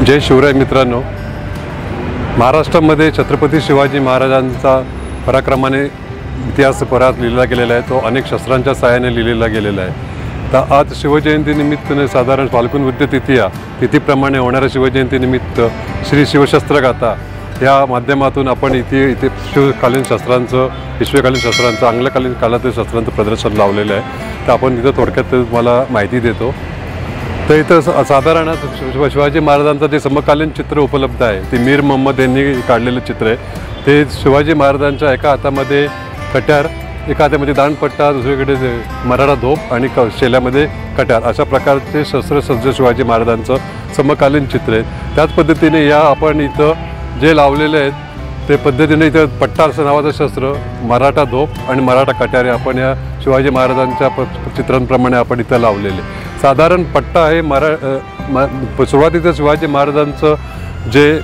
जय शिवराय मित्रांनो, महाराष्ट्रामध्ये छत्रपती शिवाजी महाराजांचा पराक्रमाने इतिहास परत लिहिला गेलेला आहे। तो अनेक शस्त्रांच्या सहाय्याने लिहिलेला गेलेला आहे। तर आज शिवजयंतीनिमित्ताने साधारण फाल्गुन वद्य तिथीप्रमाणे होणाऱ्या शिवजयंतीनिमित्त श्री शिवशस्त्रगाथा या माध्यमातून आपण इथे शिवकालीन शस्त्रांचं, विश्वकालीन शस्त्रांचं, आंग्लकालीन काळातील शस्त्रांचं प्रदर्शन लावलेलं आहे। तर आपण इथं थोडक्यात तुम्हाला माहिती देतो। तर इथं साधारण शिवाजी महाराजांचं जे समकालीन चित्र उपलब्ध आहे ते मीर मोहम्मद यांनी काढलेलं चित्र आहे। ते शिवाजी महाराजांच्या एका हातामध्ये कट्यार, एका हातामध्ये दांडपट्टा, दुसरीकडे मराठा धोप आणि शेल्यामध्ये कट्यार अशा प्रकारचे शस्त्रसज्ज शिवाजी महाराजांचं समकालीन चित्र आहे। त्याच पद्धतीने या आपण इथं जे लावलेले आहेत ते पद्धतीने इथं पट्टा असं नावाचं शस्त्र, मराठा धोप आणि मराठा कट्यार आपण या शिवाजी महाराजांच्या चित्रांप्रमाणे आपण इथं लावलेले। साधारण पट्टा आहे सुरुवातीचं शिवाजी महाराजांचं जे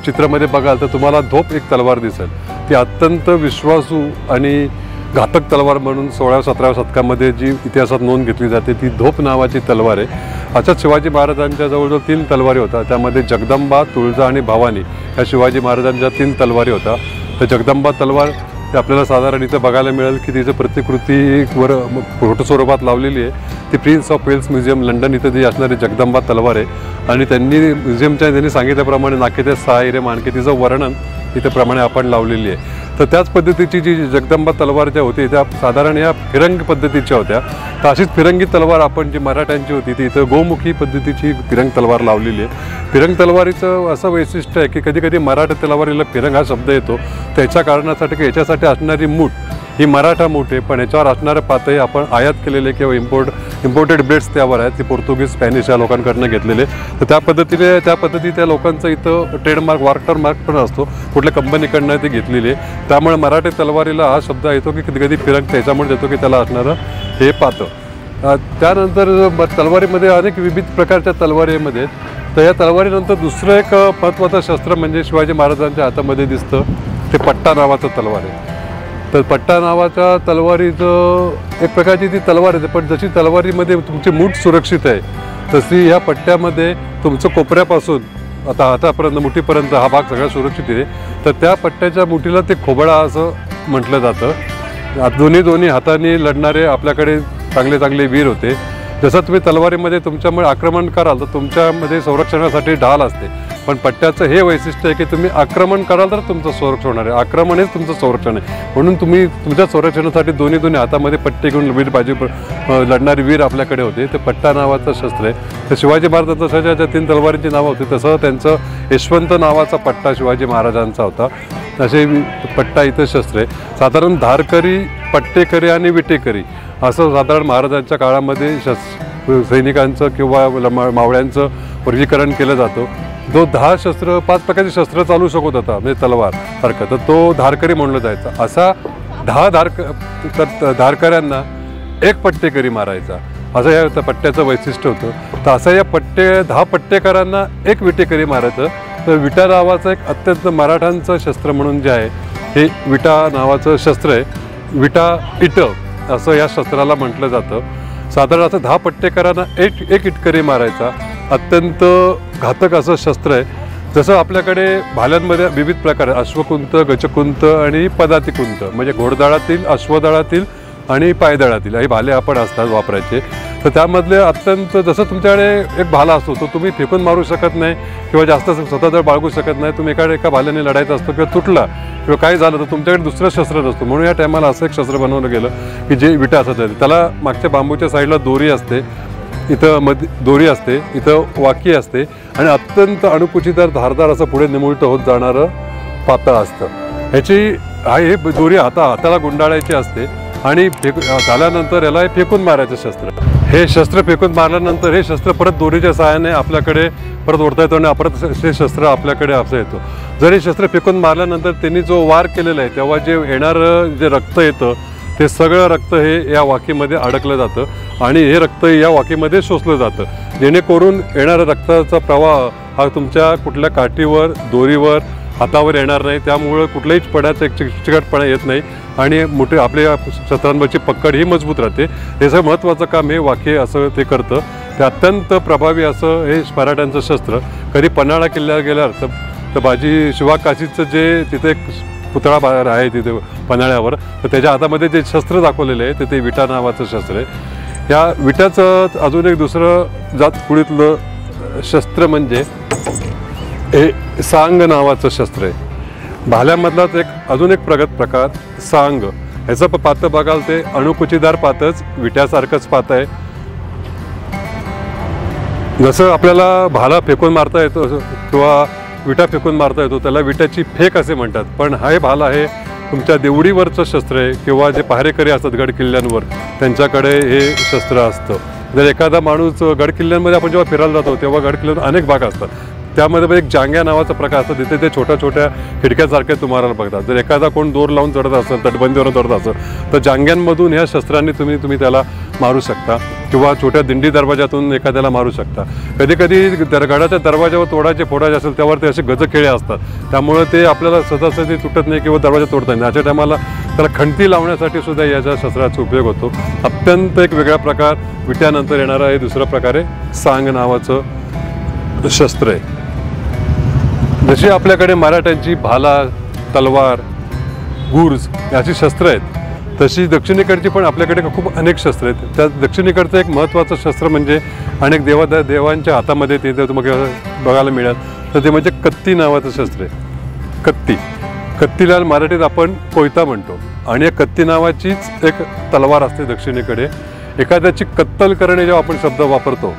चित्रामध्ये बघाल तर तुम्हाला धोप एक तलवार दिसेल। ती अत्यंत विश्वासू आणि घातक तलवार म्हणून 16व्या-17व्या शतकामध्ये जी इतिहासात नोंद घेतली जाते ती धोप नावाची तलवार आहे। अशाच शिवाजी महाराजांच्या जवळजवळ 3 तलवारी होत्या। त्यामध्ये जगदंबा, तुळजा आणि भवानी या शिवाजी महाराजांच्या 3 तलवारी होत्या। तर जगदंबा तलवार ते आपल्याला साधारण इथं बघायला मिळेल की तिचं प्रतिकृती फोटो स्वरूपात लावलेली आहे। ती Prince of Wales museum London इथं जी असणारी जगदंबा तलवार आहे आणि त्यांनी सांगितल्याप्रमाणे नाकेच्या 6 हिरे मानके तिचं वर्णन इथं प्रमाणे आपण लावलेली आहे। तर त्याच पद्धतीची जी जगदंबा तलवार ज्या होती त्या साधारण या फिरंगी पद्धतीच्या होत्या। तर अशीच फिरंगी तलवार आपण जी मराठ्यांची होती ती इथं गोमुखी पद्धतीची फिरंग तलवार लावलेली आहे। फिरंग तलवारीचं असं वैशिष्ट्य आहे की कधी कधी मराठा तलवारीला फिरंग हा शब्द येतो त्याच्या कारणासाठी की याच्यासाठी असणारी मूठ ही मराठा मूठ आहे, पण याच्यावर असणाऱ्या पातळी आपण आयात केलेले किंवा इम्पोर्टेड ब्लेड्स त्यावर आहेत, ते पोर्तुगीज, स्पॅनिश या लोकांकडून घेतलेले। तर त्या पद्धती त्या लोकांचं इथं ट्रेडमार्क, वॉटरमार्क पण असतो, कुठल्या कंपनीकडनं ते घेतलेली आहे। त्यामुळे मराठी तलवारीला हा शब्द येतो की कधी कधी फिरंग त्याच्यामुळे येतो की त्याला असणारं हे पातं। त्यानंतर तलवारीमध्ये अनेक विविध प्रकारच्या तलवारीमध्ये तर या तलवारीनंतर दुसरं एक महत्त्वाचं शस्त्र म्हणजे शिवाजी महाराजांच्या हातामध्ये दिसतं ते पट्टा नावाचं तलवार आहे। तर पट्टा नावाच्या तलवारीचं एक प्रकारची ती तलवार आहे, पण जशी तलवारीमध्ये तुमची मूठ सुरक्षित आहे तशी ह्या पट्ट्यामध्ये तुमचं कोपऱ्यापासून आता हातापर्यंत, मुठीपर्यंत हा भाग सगळा सुरक्षित आहे। तर त्या पट्ट्याच्या मुठीला ते खोबळा असं म्हटलं जातं। दोन्ही हाताने लढणारे आपल्याकडे चांगले वीर होते। जसं तुम्ही तलवारीमध्ये तुमच्यामुळे आक्रमण कराल तर तुमच्यामध्ये संरक्षणासाठी ढाल असते, पण पट्ट्याचं हे वैशिष्ट्य आहे की तुम्ही आक्रमण कराल तर तुमचं संरक्षण होणार आहे, आक्रमण हेच तुमचं संरक्षण आहे। म्हणून तुम्ही तुमच्या संरक्षणासाठी दोन्ही हातामध्ये पट्टे घेऊन वीर बाजू लढणारे वीर आपल्याकडे होते। ते पट्टा नावाचं शस्त्र आहे। तर शिवाजी महाराजांचं जशा ज्या 3 तलवारींची नावं होती तसं त्यांचं यशवंत नावाचा पट्टा शिवाजी महाराजांचा होता। असे पट्टा इथं शस्त्र आहे। साधारण धारकरी, पट्टेकरी आणि विटेकरी असं साधारण महाराजांच्या काळामध्ये सैनिकांचं किंवा मावळ्यांचं वर्गीकरण केलं जातं। जो 5 प्रकारचे शस्त्र चालू शकत होता म्हणजे तलवार सारखं, तर तो धारकरी म्हणलं जायचा। असा 10 धारकऱ्यांना 1 पट्टेकरी मारायचा, असं या पट्ट्याचं वैशिष्ट्य होतं। तर असं या 10 पट्टेकरांना 1 विटेकरी मारायचं। तर विटा नावाचं एक अत्यंत मराठांचं शस्त्र म्हणून जे आहे हे विटा नावाचं शस्त्र आहे। विटा इट असं या शस्त्राला म्हटलं जातं। साधारण असं 10 पट्टेकरांना 1 इटकरी मारायचा अत्यंत घातक असं शस्त्र आहे। जसं आपल्याकडे भाल्यांमध्ये विविध प्रकार आहेत, अश्वकुंत, गजकुंत आणि पदाती कुंत, म्हणजे घोडदळातील, अश्वदळातील आणि पायदळातील हे भाले आपण असतात वापरायचे। तर त्यामधले अत्यंत जसं तुमच्याकडे एक भाला असतो तो तुम्ही फेकून मारू शकत नाही किंवा जास्त स्वतः बाळगू शकत नाही, तुम्ही एका भाल्याने लढायचा असतो किंवा तुटला किंवा काय झालं तर तुमच्याकडे दुसरं शस्त्र नसतं। म्हणून या टायमाला असं एक शस्त्र बनवलं गेलं की जे विटा असतं, त्याला मागच्या बांबूच्या साईडला दोरी असते, इथं दोरी असते, इथं वाकी असते आणि अत्यंत अणुकुचीदार धारदार असं पुढे निमुळतं होत जाणारं पातळ असतं। हे दोरी हाताला गुंडाळायची असते आणि झाल्यानंतर याला फेकून मारायचं शस्त्र। हे शस्त्र फेकून मारल्यानंतर हे शस्त्र परत दोरीच्या सहाय्याने आपल्याकडे परत ओढता येतो आणि परत हे शस्त्र आपल्याकडे असं येतो। जर हे शस्त्र फेकून मारल्यानंतर त्यांनी जो वार केलेला आहे तेव्हा जे येणारं जे रक्त येतं ते सगळं रक्त हे या वाकीमध्ये अडकलं जातं आणि हे रक्त या वाकीमध्ये शोषलं जातं, जेणेकरून येणारा रक्ताचा प्रवाह हा तुमच्या कुठल्या काठीवर, दोरीवर, हातावर येणार नाही। त्यामुळे कुठल्याही पड्याचा एक चिकटपणा येत नाही आणि मोठे आपल्या शस्त्रांवरची पकड ही मजबूत राहते। याचं महत्त्वाचं काम हे वाक्य असं ते करतं। ते अत्यंत प्रभावी असं हे मराठ्यांचं शस्त्र. कधी पन्हाळा किल्ल्यावर गेल्यावर तर बाजी शिवा काशीचं जे तिथे एक पुतळा आहे तिथे पन्हाळ्यावर, तर त्याच्या हातामध्ये जे शस्त्र दाखवलेलं आहे ते विटा नावाचं शस्त्र आहे. या विटाचं अजून एक दुसरं जात कुळीतलं शस्त्र म्हणजे हे सांग नावाचं शस्त्र आहे. भाल्यामधलाच अजून एक प्रगत प्रकार सांग. ह्याचं पातं बघाल ते अणुकुचीदार पातच विट्यासारखंच पातं आहे. जसं आपल्याला भाला फेकून मारता येतो किंवा विटा फेकून मारता येतो त्याला विट्याची फेक असे म्हणतात, पण हा भाला हे तुमच्या देवडीवरचं शस्त्र आहे किंवा जे पहारेकरी असतात गड किल्ल्यांवर त्यांच्याकडे हे शस्त्र असतं. जर एखादा माणूस गड किल्ल्यांमध्ये आपण जेव्हा फिरायला जातो तेव्हा गड किल्ल्यांवर अनेक भाग असतात, त्यामध्ये एक जांग्या नावाचा प्रकार असतो. तिथे ते छोट्या छोट्या खिडक्यासारखे तुम्हाला बघतात. जर एखादा कोण दोर लावून चढत असेल, तटबंदीवरून चढत असेल तर जांग्यांमधून ह्या शस्त्रांनी तुम्ही त्याला मारू शकता किंवा छोट्या दिंडी दरवाजातून एखाद्याला मारू शकता. कधी कधी गडाच्या दरवाजावर फोडायचे असेल त्यावर ते असे गजखेळे असतात, त्यामुळे ते आपल्याला सहजासहजी तुटत नाही किंवा दरवाजा तोडता नाही. अशा टायमाला त्याला खंती लावण्यासाठी सुद्धा याच्या शस्त्राचा उपयोग होतो. अत्यंत एक वेगळा प्रकार विट्यानंतर येणारा हे दुसरा प्रकारे सांग नावाचं शस्त्र आहे. जशी आपल्याकडे मराठ्यांची भाला, तलवार, गुर्ज याची शस्त्र आहेत तशी दक्षिणेकडची पण आपल्याकडे खूप अनेक शस्त्र आहेत. त्या दक्षिणेकडचं एक महत्त्वाचं शस्त्र म्हणजे अनेक देवांच्या हातामध्ये ते तुम्हाला बघायला मिळेल, तर ते म्हणजे कत्ती नावाचं शस्त्र आहे. कत्तीला मराठीत आपण कोयता म्हणतो आणि या कत्ती नावाचीच एक तलवार असते दक्षिणेकडे. एखाद्याची कत्तल करणे जेव्हा आपण शब्द वापरतो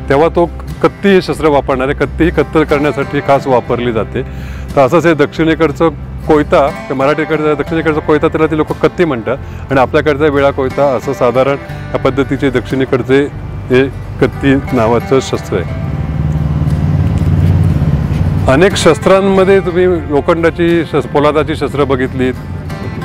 तेव्हा तो कत्ती हे शस्त्र वापरणार आहे. कत्ती ही कत्तल करण्यासाठी खास वापरली जाते. तर असंच हे दक्षिणेकडचं कोयता, मराठीकडचं दक्षिणेकडचं कोयता त्याला ते लोक कत्ती म्हणतात आणि आपल्याकडचा वेळा कोयता असं साधारण या पद्धतीचे दक्षिणेकडचे हे कत्ती नावाचं शस्त्र आहे. अनेक शस्त्रांमध्ये तुम्ही लोखंडाची पोलादाची शस्त्र बघितलीत,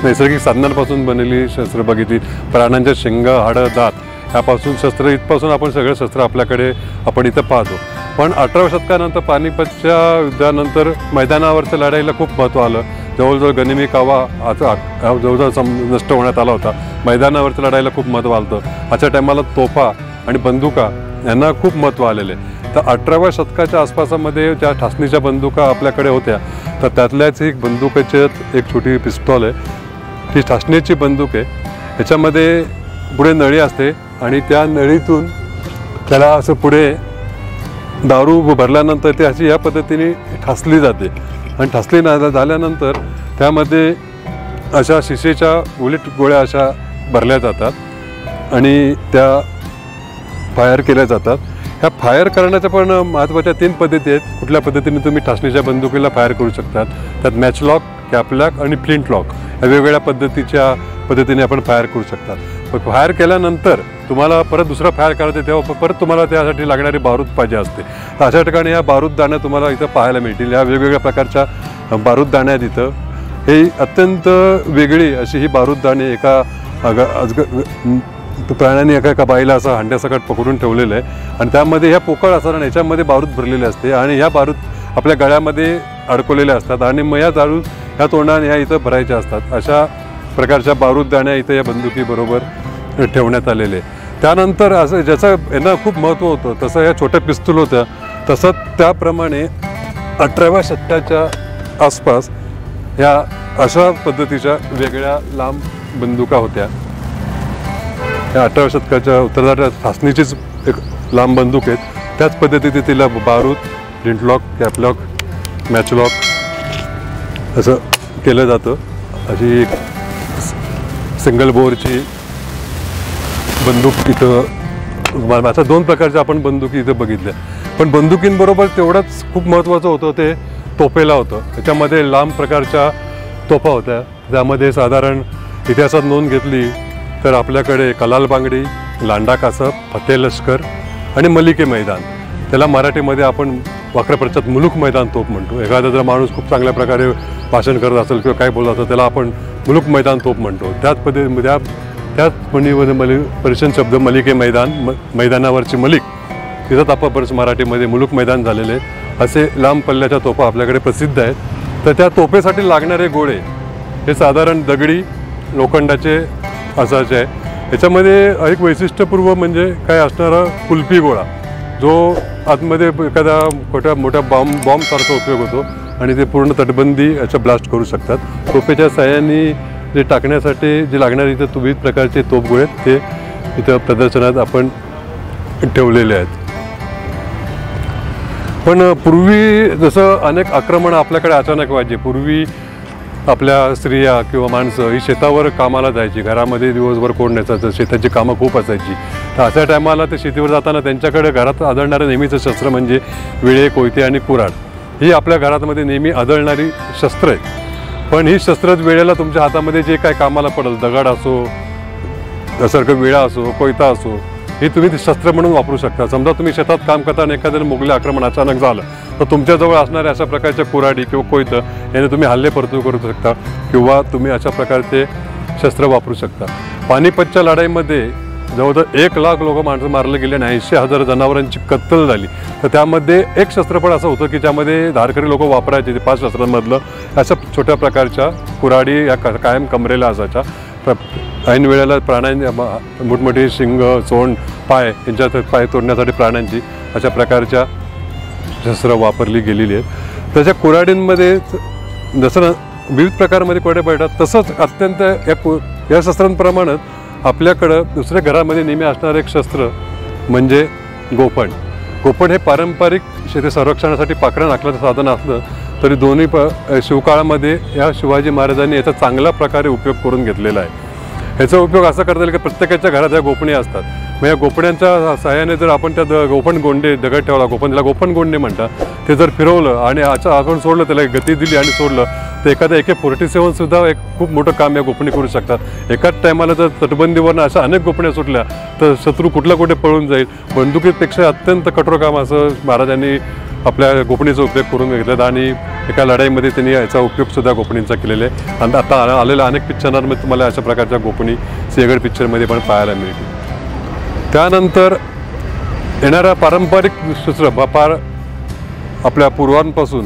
नैसर्गिक साधनांपासून बनलेली शस्त्र बघितलीत, प्राण्यांच्या शिंग, हाडं, दात ह्यापासून शस्त्र इथपासून आपण सगळे शस्त्र आपल्याकडे आपण इथं पाहतो. पण 18व्या शतकानंतर पानिपतच्या युद्धानंतर मैदानावरच्या लढाईला खूप महत्त्व आलं. जवळजवळ गनिमी कावा जवळजवळ नष्ट होण्यात आला होता. मैदानावरच्या लढाईला खूप महत्त्व आलं होतं. अशा टायमाला तोफा आणि बंदुका यांना खूप महत्त्व आलेले. तर 18व्या शतकाच्या आसपासामध्ये ज्या ठासणीच्या बंदुका आपल्याकडे होत्या तर त्यातल्याच एक बंदुकीच्यात एक छोटी पिस्तॉल आहे. ती ठासणीची बंदूक आहे. ह्याच्यामध्ये पुढे नळी असते आणि त्या नळीतून त्याला असं पुढे दारू भरल्यानंतर ती अशी या पद्धतीने ठासली जाते आणि ठासली झाल्यानंतर त्यामध्ये अशा शिशेच्या उलट गोळ्या अशा भरल्या जातात आणि त्या फायर केल्या जातात. ह्या फायर करण्याच्या पण महत्त्वाच्या 3 पद्धती आहेत. कुठल्या पद्धतीने तुम्ही ठासणीच्या बंदुकीला फायर करू शकतात, त्यात मॅचलॉक, कॅपलॉक आणि फ्लिंट लॉक या वेगवेगळ्या पद्धतीने आपण फायर करू शकतात. पण फायर केल्यानंतर तुम्हाला परत दुसरा फायर करायचं तेव्हा परत तुम्हाला त्यासाठी लागणारी बारूद पाहिजे असते. तर अशा ठिकाणी ह्या बारूददाण्या तुम्हाला इथं पाहायला मिळतील. या वेगवेगळ्या प्रकारच्या बारूददाण्या आहेत इथं. हे अत्यंत वेगळी अशी ही बारूददाणे एका प्राण्याने एका बाईला असं हांड्यासकट पकडून ठेवलेलं आहे आणि त्यामध्ये ह्या पोकळ असतात आणि याच्यामध्ये बारूद भरलेले असते आणि ह्या बारूद आपल्या गळ्यामध्ये अडकवलेल्या असतात आणि मग या दारू ह्या तोंडाने ह्या इथं भरायच्या असतात. अशा प्रकारच्या बारूददाण्या इथं या बंदुकीबरोबर ठेवण्यात आलेले. त्यानंतर असं ज्याचं यांना खूप महत्त्व होतं तसं ह्या छोट्या पिस्तूल होत्या, तसं त्याप्रमाणे 18व्या शतकाच्या आसपास ह्या अशा पद्धतीच्या वेगळ्या लांब बंदुका होत्या. या 18व्या शतकाच्या उत्तरार्धात ठासणीचीच एक लांब बंदूक आहेत. त्याच पद्धतीने तिला बारूद, फ्लिंटलॉक, कॅपलॉक, मॅचलॉक असं केलं जातं. अशी एक सिंगल बोअरची बंदूक इथं अशा 2 प्रकारच्या आपण बंदुकी इथं बघितल्या. पण बंदुकींबरोबर तेवढंच खूप महत्त्वाचं होतं ते तोफेला होतं. त्याच्यामध्ये लांब प्रकारच्या तोफा होत्या. त्यामध्ये साधारण इतिहासात नोंद घेतली तर आपल्याकडे कलाल बांगडी, लांडा कासप, फतेह लष्कर आणि मलिके मैदान, त्याला मराठीमध्ये आपण वाक्रप्रचात मुलुक मैदान तोफ म्हणतो. एखादा जर माणूस खूप चांगल्या प्रकारे भाषण करत असेल किंवा काय बोलत असेल त्याला आपण मुलुक मैदान तोफ म्हणतो. त्याच पद्धतीमध्ये त्याच म्हणीमध्ये परिषद शब्द मलिके मैदान, मैदानावरची मलिक, तिथंच आपण मराठीमध्ये मुलुक मैदान झालेले असे लांब पल्ल्याच्या तोफा आपल्याकडे प्रसिद्ध आहेत. तर त्या तोफेसाठी लागणारे गोळे हे साधारण दगडी लोखंडाचे असायचे आहे. याच्यामध्ये एक वैशिष्ट्यपूर्व म्हणजे काय असणारा कुल्फी गोळा, जो आतमध्ये एखादा मोठ्या बॉम्बसारखा उपयोग होतो आणि ते पूर्ण तटबंदी याचा ब्लास्ट करू शकतात. तोफेच्या साह्याने जे टाकण्यासाठी जे लागणारे इथं विविध प्रकारचे तोफगोळे ते इथं प्रदर्शनात आपण ठेवलेले आहेत. पण पूर्वी जसं अनेक आक्रमणं आपल्याकडे अचानक व्हायची. पूर्वी आपल्या स्त्रिया किंवा माणसं ही शेतावर कामाला जायची, घरामध्ये दिवसभर कोण नसायचं, शेताची कामं खूप असायची. तर अशा टायमाला ते शेतीवर जाताना त्यांच्याकडे घरात आढळणारं नेहमीचं शस्त्र म्हणजे विळे, कोयते आणि कुऱ्हाड. ही आपल्या घरामध्ये नेहमी आढळणारी शस्त्र आहेत. पण ही शस्त्र वेळेला तुमच्या हातामध्ये जे काय कामाला पडेल, दगड असो, त्यासारखं विळा असो, कोयता असो, हे तुम्ही शस्त्र म्हणून वापरू शकता. समजा तुम्ही शेतात काम करताना एखाद्याने मोगले आक्रमण अचानक झालं तर तुमच्याजवळ असणाऱ्या अशा प्रकारच्या कुऱ्हाडी किंवा कोयतं याने तुम्ही हल्ले परतू करू शकता किंवा तुम्ही अशा प्रकारचे शस्त्र वापरू शकता. पानिपतच्या लढाईमध्ये जवळजवळ 1 लाख लोक माणसं मारले गेले आणि 80,000 जनावरांची कत्तल झाली. तर त्यामध्ये एक शस्त्र पण असं होतं की ज्यामध्ये धारकरी लोक वापरायचे, ते 5 शस्त्रांमधलं अशा छोट्या प्रकारच्या कुऱ्हाडी या कायम कमरेला असायच्या. ऐन वेळेला प्राण्यांची मोठमोठी शिंग, सोंड, पाय यांच्यात पाय तोडण्यासाठी प्राण्यांची अशा प्रकारच्या शस्त्र वापरली गेलेली आहेत. त्याच्या कुऱ्हाडींमध्ये जसं विविध प्रकारमध्ये कोरडे पडतात तसंच अत्यंत या शस्त्रांप्रमाणेच आपल्याकडं दुसऱ्या घरामध्ये नेहमी असणारं एक शस्त्र म्हणजे गोफण. गोफण हे पारंपरिक शेती संरक्षणासाठी पाखरं नाकल्याचं साधन असलं तरी दोन्ही शिवकाळामध्ये या शिवाजी महाराजांनी याचा चांगल्या प्रकारे उपयोग करून घेतलेला आहे. ह्याचा उपयोग असा करता येईल की प्रत्येकाच्या घरात या गोफणी असतात. मग या गोफण्यांच्या सहाय्याने जर आपण त्या गोफण गोंडे दगड ठेवला, त्याला गोफण गोंडे म्हणतात, ते जर फिरवलं आणि आपण सोडलं, त्याला गती दिली आणि सोडलं तर एखाद्या AK-47 सुद्धा एक खूप मोठं काम या गोफणी करू शकतात. एकाच टायमाला जर तटबंदीवरनं अशा अनेक गोफण्या सुटल्या तर शत्रू कुठला कुठे पळून जाईल. बंदुकीपेक्षा अत्यंत कठोर काम असं महाराजांनी आपल्या गोफणीचा उपयोग करून घेतला आणि एका लढाईमध्ये त्यांनी याचा उपयोगसुद्धा गोफणींचा केलेला आहे. आणि आता आलेल्या अनेक पिक्चरांमध्ये तुम्हाला अशा प्रकारच्या गोफणी सिंहगड पिक्चरमध्ये पण पाहायला मिळतील. त्यानंतर येणारा पारंपरिक शस्त्र फार आपल्या पूर्वांपासून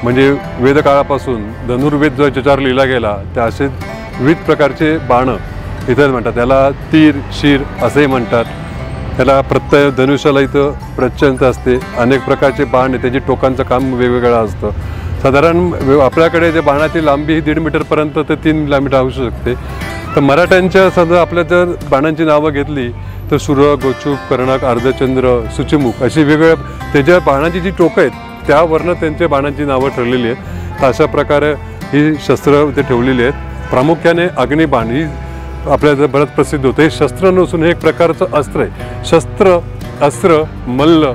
म्हणजे वेदकाळापासून धनुर्वेद जो ज्याच्यावर लिहिला गेला त्या असे विविध प्रकारचे बाणं इथं म्हणतात. त्याला तीर, शीर असेही म्हणतात. त्याला प्रत्यय धनुष्याला इथं प्रचंड असते. अनेक प्रकारचे बाण आहे, त्याची टोकांचं काम वेगवेगळं असतं. साधारण आपल्याकडे जे बाणाची लांबी ही 1.5 मीटरपर्यंत ते 3 किलोमीटर होऊ शकते. तर मराठ्यांच्या समजा आपल्या जर बाणांची नावं घेतली तर सुर, गोचूक, कर्णक, अर्धचंद्र, सुचिमुख अशी वेगवेगळ्या त्याच्या बाणाची जी टोकं आहेत त्यावरनं त्यांच्या बाणांची नावं ठरलेली आहेत. तर अशा प्रकारे ही शस्त्र ते ठेवलेली आहेत. प्रामुख्याने अग्निबाण ही आपल्या बरंच प्रसिद्ध होतं. हे शस्त्र नसून हे एक प्रकारचं अस्त्र आहे. शस्त्र, अस्त्र, मल्ल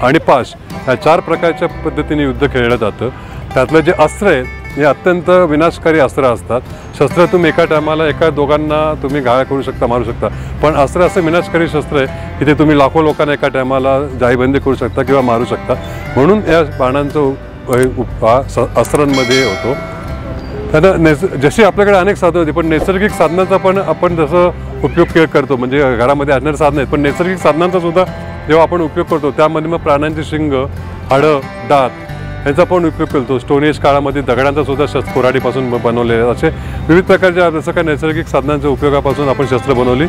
आणि पाश ह्या 4 प्रकारच्या पद्धतीने युद्ध खेळलं जातं. त्यातलं जे अस्त्र आहे हे अत्यंत विनाशकारी अस्त्र असतात. शस्त्र तुम्ही एका टायमाला एका दोघांना तुम्ही घायल करू शकता, मारू शकता. पण अस्त्र असं विनाशकारी शस्त्र आहे की ते तुम्ही लाखो लोकांना एका टायमाला जाईबंदी करू शकता किंवा मारू शकता. म्हणून या बाणांचा अस्त्रांमध्ये होतो. त्यानं जशी आपल्याकडे अनेक साधनं होती पण नैसर्गिक साधनांचा पण आपण जसं उपयोग करतो म्हणजे घरामध्ये असणारे साधनं आहेत पण नैसर्गिक साधनांचा सुद्धा जेव्हा आपण उपयोग करतो त्यामध्ये मग प्राण्यांची शिंग, हाडं, दात याचा पण उपयोग करतो. स्टोन एज काळामध्ये दगडांचा सुद्धा कोराडीपासून बनवलेले असे विविध प्रकारच्या जसं काय नैसर्गिक साधनांच्या उपयोगापासून आपण शस्त्र बनवली.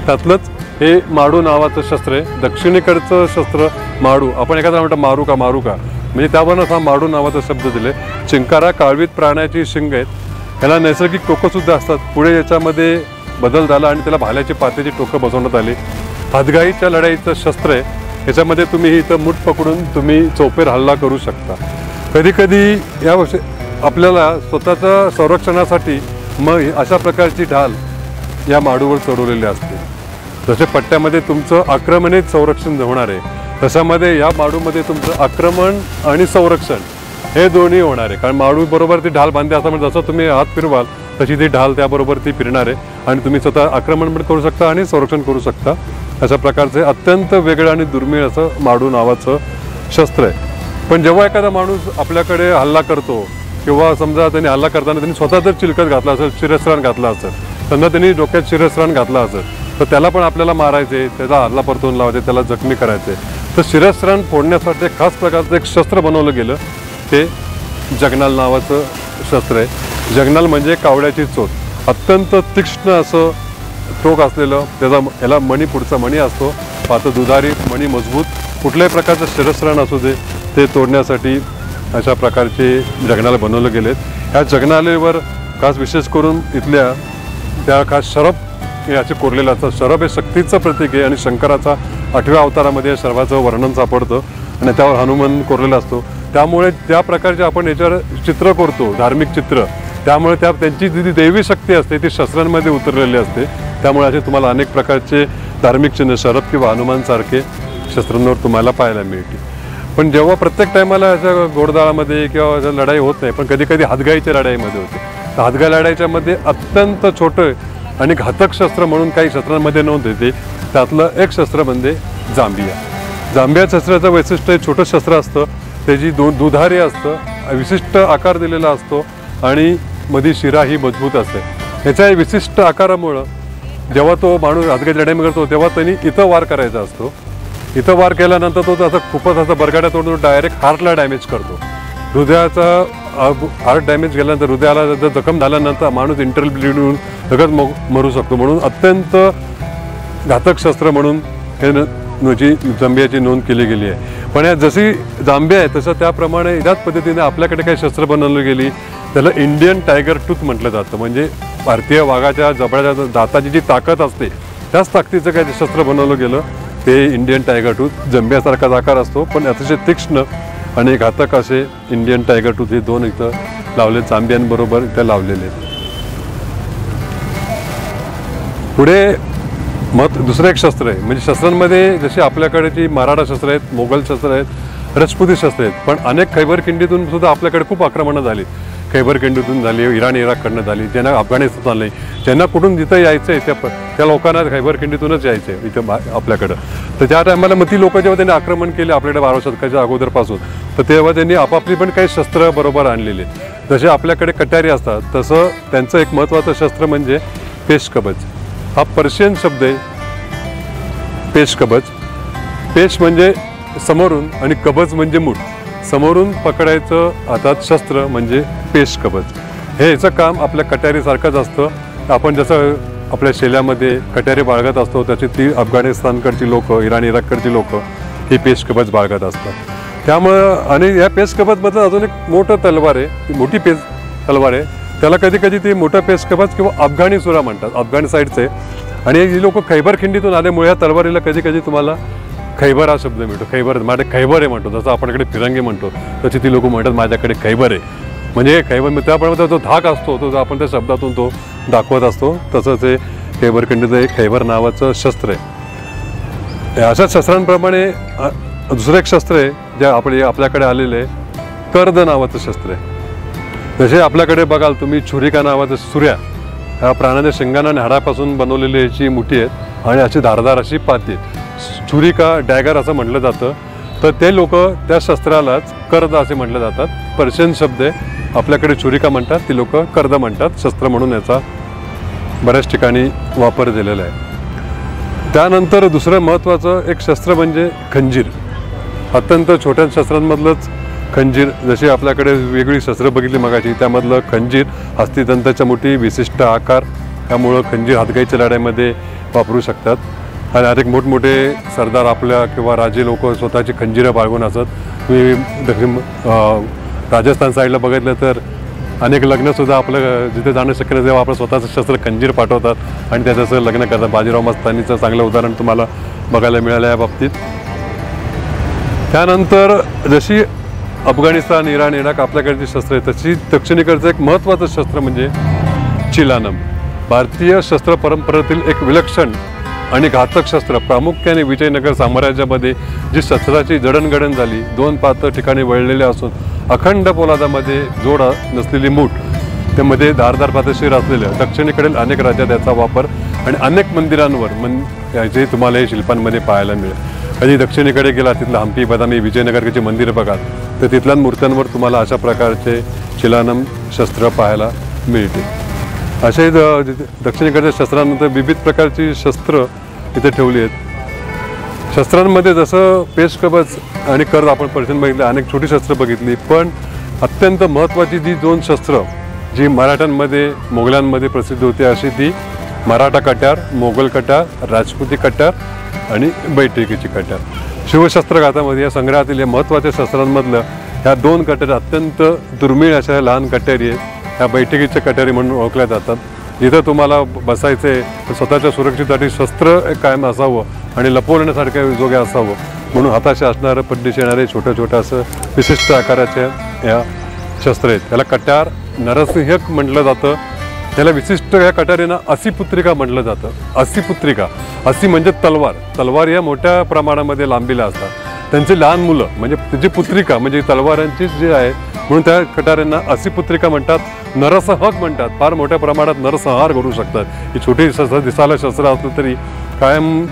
त्यातलंच हे माडू नावाचं शस्त्र आहे. दक्षिणेकडचं शस्त्र माडू. आपण एखादा म्हणतो मारू का म्हणजे त्यावरूनच हा माडू नावाचा शब्द दिले. चिंकारा काळवीत प्राण्याची शिंग आहेत. याला नैसर्गिक टोकंसुद्धा असतात. पुढे याच्यामध्ये बदल झाला आणि त्याला भाल्याची पात्याची टोकं बसवण्यात आली. हातगाईच्या लढाईचं शस्त्र आहे. याच्यामध्ये तुम्ही इथं मूठ पकडून तुम्ही चौफेर हल्ला करू शकता. कधीकधी या आपल्याला स्वतःच्या संरक्षणासाठी मग अशा प्रकारची ढाल या माडूवर चढवलेली असते. जसे पट्ट्यामध्ये तुमचं आक्रमणित संरक्षण होणार आहे तशामध्ये या माडूमध्ये तुमचं आक्रमण आणि संरक्षण हे दोन्ही होणार आहे. कारण माडू बरोबर ती ढाल बांधते असं म्हणजे जसं तुम्ही हात फिरवाल तशी ती ढाल त्याबरोबर ती फिरणार आहे आणि तुम्ही स्वतः आक्रमण पण करू शकता आणि संरक्षण करू शकता. अशा प्रकारचे अत्यंत वेगळं आणि दुर्मिळ असं माडू नावाचं शस्त्र आहे. पण जेव्हा एखादा माणूस आपल्याकडे हल्ला करतो किंवा समजा त्यांनी हल्ला करताना त्यांनी स्वतः जर चिलकत घातला असेल, शिरस्त्राण घातला असेल, समजा त्यांनी डोक्यात शिरस्त्राण घातला असेल तर त्याला पण आपल्याला मारायचे, त्याचा हल्ला परतून लावायचे, त्याला जखमी करायचे. तर शिरस्त्राण फोडण्यासाठी खास प्रकारचं एक शस्त्र बनवलं गेलं. ते जगनाल नावाचं शस्त्र आहे. जगनाल म्हणजे कावड्याची चोच. अत्यंत तीक्ष्ण असं टोक असलेलं याला मणी पुढचा मणी असतो पाहतो दुधारी मणी मजबूत कुठल्याही प्रकारचं शिरस्त्राण असू दे ते तोडण्यासाठी अशा प्रकारचे जगनालय बनवले गेलेत. ह्या जगनालयावर खास विशेष करून इथल्या त्या खास शरभ याचे कोरलेलं असतं. शरभ हे शक्तीचं प्रतीक आहे आणि शंकराचा 8व्या अवतारामध्ये सर्वाचं वर्णन सापडतं आणि त्यावर हनुमान कोरलेला असतो. त्यामुळे त्या प्रकारचे आपण याच्यावर चित्र करतो, धार्मिक चित्र, त्यामुळे त्यांची जी देवी शक्ती असते ती शस्त्रांमध्ये उतरलेली असते. त्यामुळे असे तुम्हाला अनेक प्रकारचे धार्मिक चिन्ह शरभ किंवा हनुमानसारखे शस्त्रांवर तुम्हाला पाहायला मिळते. पण जेव्हा प्रत्येक टायमाला अशा घोडदळामध्ये किंवा लढाई होत नाही, पण कधी कधी हातगाईच्या लढाईमध्ये होते. तर हातगाई लढाईच्यामध्ये अत्यंत छोटं आणि घातक शस्त्र म्हणून काही शस्त्रांमध्ये नोंद येते. त्यातलं एक शस्त्र म्हणजे जांबिया. जांबिया शस्त्राचं वैशिष्ट्य छोटं शस्त्र असतं, त्याची दुधारी असतं, विशिष्ट आकार दिलेला असतो आणि मध्ये शिरा ही मजबूत असते. याच्या विशिष्ट आकारामुळं जेव्हा तो माणूस हातगाईची लढाई करतो तेव्हा त्यांनी इथं वार करायचा असतो. इथं वार केल्यानंतर तो त्याचा खूपच असा बरगाड्या तोडून डायरेक्ट हार्टला डॅमेज करतो. हृदयाचा हार्ट डॅमेज केल्यानंतर हृदयाला जर जखम झाल्यानंतर माणूस इंटरनल ब्लीड होऊन लगेच मरू शकतो. म्हणून अत्यंत घातक शस्त्र म्हणून हे जांबियाची नोंद केली गेली आहे. पण या जशी जांबिया आहे तसं त्याप्रमाणे याच पद्धतीने आपल्याकडे काही शस्त्र बनवली गेली. त्याला इंडियन टायगर टूथ म्हटलं जातं. म्हणजे भारतीय वाघाच्या जबड्याच्या दाताची जी ताकद असते त्याच ताकदीचं काही शस्त्र बनवलं गेलं ते इंडियन टायगर टूथ. जंबियासारखाच आकार असतो पण अतिशय तीक्ष्ण आणि घातक असे इंडियन टायगर टूथ हे दोन इथं लावले, जांबियांबरोबर इथं लावलेले. पुढे दुसरं एक शस्त्र आहे. म्हणजे शस्त्रांमध्ये जसे आपल्याकडे जी मराठा शस्त्र आहेत, मोगल शस्त्र आहेत, राजपुती शस्त्र आहेत, पण अनेक खैबर खिंडीतून सुद्धा आपल्याकडे खूप आक्रमणं झाली. खैबर खिंडीतून झाली, इराण इराककडनं झाली, ज्यांना अफगाणिस्तान आले, ज्यांना कुठून जिथं यायचं आहे त्या लोकांना खैबर खिंडीतूनच यायचं आहे इथं आपल्याकडं. तर त्या टायमाला मग ती लोकं जेव्हा त्यांनी आक्रमण केले आपल्याकडे 12 शतकाच्या अगोदरपासून, तर तेव्हा त्यांनी आपापली पण काही शस्त्र बरोबर आणलेले. जसे आपल्याकडे कट्यारी असतात तसं त्यांचं एक महत्त्वाचं शस्त्र म्हणजे पेशकवच. हा पर्शियन शब्द आहे पेशकवच. पेश म्हणजे समोरून आणि कवच म्हणजे मूठ. समोरून पकडायचं हातात शस्त्र म्हणजे पेशकवच. हे याचं काम आपल्या कट्यारीसारखंच असतं. आपण जसं आपल्या शेल्यामध्ये कट्यारी बाळगत असतो तशी ती अफगाणिस्तानकडची लोकं, इराण इराककडची लोकं ही पेशकवच बाळगत असतात. त्यामुळं आणि या पेशकवचमधलं अजून एक मोठं तलवार आहे, ती मोठी तलवार आहे. त्याला कधी कधी ती मोठं पेशकवच किंवा अफगाणी सुरा म्हणतात, अफगाण साईडचे. आणि ही लोकं खैबर खिंडीतून आल्यामुळे या तलवारीला कधी कधी तुम्हाला खैबर हा शब्द मिळतो. खैबर माझ्या खैबर आहे म्हणतो, जसं आपल्याकडे फिरंगी म्हणतो तशी ती लोकं म्हणतात माझ्याकडे खैबर आहे. म्हणजे खैबर त्याप्रमाणे जो धाक असतो तो आपण त्या शब्दातून तो दाखवत असतो. तसंच हे खैबर खिंडीचं एक खैबर नावाचं शस्त्र आहे. अशाच शस्त्रांप्रमाणे दुसरं एक शस्त्र आहे जे आपल्याकडे आलेलं आहे, कर्द नावाचं शस्त्र आहे. जसे आपल्याकडे बघाल तुम्ही छुरिका नावाचं सुऱ्या, ह्या प्राण्याच्या शिंगाना आणि हाडापासून बनवलेली याची मुठी आहेत आणि अशी धारदार अशी पाती आहेत. छुरिका डॅगर असं म्हटलं जातं. तर ते लोक त्या शस्त्रालाच कर्द असे म्हटलं जातात. पर्शियन शब्द आहे, आपल्याकडे छुरिका म्हणतात, ती लोक कर्द म्हणतात. शस्त्र म्हणून याचा बऱ्याच ठिकाणी वापर झालेला आहे. त्यानंतर दुसरं महत्त्वाचं एक शस्त्र म्हणजे खंजीर. अत्यंत छोट्या शस्त्रांमधलंच खंजीर. जशी आपल्याकडे वेगळी शस्त्र बघितली मगाची, त्यामधलं खंजीर हस्तिदंताच्या मुठी, विशिष्ट आकार, त्यामुळं खंजीर हातगाईच्या लढाईमध्ये वापरू शकतात. आणि अनेक मोठमोठे सरदार आपल्या किंवा राजे लोक स्वतःची खंजीरं बाळगून असत. तुम्ही दक्षिण राजस्थान साईडला बघितलं तर अनेक लग्नसुद्धा आपलं जिथे जाणं शक्य नाही तेव्हा आपलं स्वतःचं शस्त्र खंजीर पाठवतात आणि त्याचं लग्न करतात. बाजीराव मस्तानीचं चांगलं उदाहरण तुम्हाला बघायला मिळालं या बाबतीत. त्यानंतर जशी अफगाणिस्तान, इराण, इराक आपल्याकडची शस्त्र आहे तशी दक्षिणेकडचं एक महत्त्वाचं शस्त्र म्हणजे चिलानम. भारतीय शस्त्र परंपरेतील एक विलक्षण आणि घातक शस्त्र. प्रामुख्याने विजयनगर साम्राज्यामध्ये जी शस्त्राची जडणघडण झाली, 2 पातळ ठिकाणी वळलेले असून अखंड पोलादामध्ये जोड नसलेली मूठ, त्यामध्ये धारदार पातशीर असलेलं. दक्षिणेकडील अनेक राज्यात याचा वापर आणि अनेक मंदिरांवर जे तुम्हाला हे शिल्पांमध्ये पाहायला मिळेल. कधी दक्षिणेकडे गेला तिथलं हम्पी, बदामी, विजयनगरची मंदिरं बघाल तर तिथल्या मूर्त्यांवर तुम्हाला अशा प्रकारचे चिलानम शस्त्र पाहायला मिळते. असे दक्षिणेकडच्या शस्त्रांनंतर विविध प्रकारची शस्त्र इथे ठेवली आहेत. शस्त्रांमध्ये जसं पेशकवच आणि कर्द आपण पर्शियन बघितले, अनेक छोटी शस्त्र बघितली, पण अत्यंत महत्त्वाची जी 2 शस्त्र जी मराठ्यांमध्ये, मोगलांमध्ये प्रसिद्ध होती अशी ती मराठा कट्यार, मोगल कट्यार, राजपुती कट्यार आणि बैठकीची कट्यार. शिवशस्त्रघातामध्ये या संग्रहातील या महत्त्वाच्या शस्त्रांमधलं ह्या 2 कट्यारी अत्यंत दुर्मिळ अशा लहान कट्यारी आहेत. ह्या बैठकीच्या कट्यारी म्हणून ओळखल्या जातात. जिथं तुम्हाला बसायचे स्वतःच्या सुरक्षेसाठी शस्त्र कायम असावं आणि लपवण्यासारखं जोगे असावं म्हणून हाताशी असणारं पड्डीशी येणारे छोट्या असं विशिष्ट आकाराच्या या शस्त्र आहेत. त्याला कट्यार नरसिंह म्हटलं जातं. त्याला विशिष्ट या कट्यारींना असीपुत्रिका म्हटलं जातं. असीपुत्रिका, असी म्हणजे तलवार. तलवार या मोठ्या प्रमाणामध्ये लांबीला असतात. त्यांची लहान मुलं म्हणजे त्याची पुत्रिका म्हणजे तलवारांची जी आहे म्हणून त्या कट्यारींना असीपुत्रिका म्हणतात. नरसंहार म्हणतात. फार मोठ्या प्रमाणात नरसंहार करू शकतात. ही छोटी शस्त्र दिसायला शस्त्र असलं तरी कायम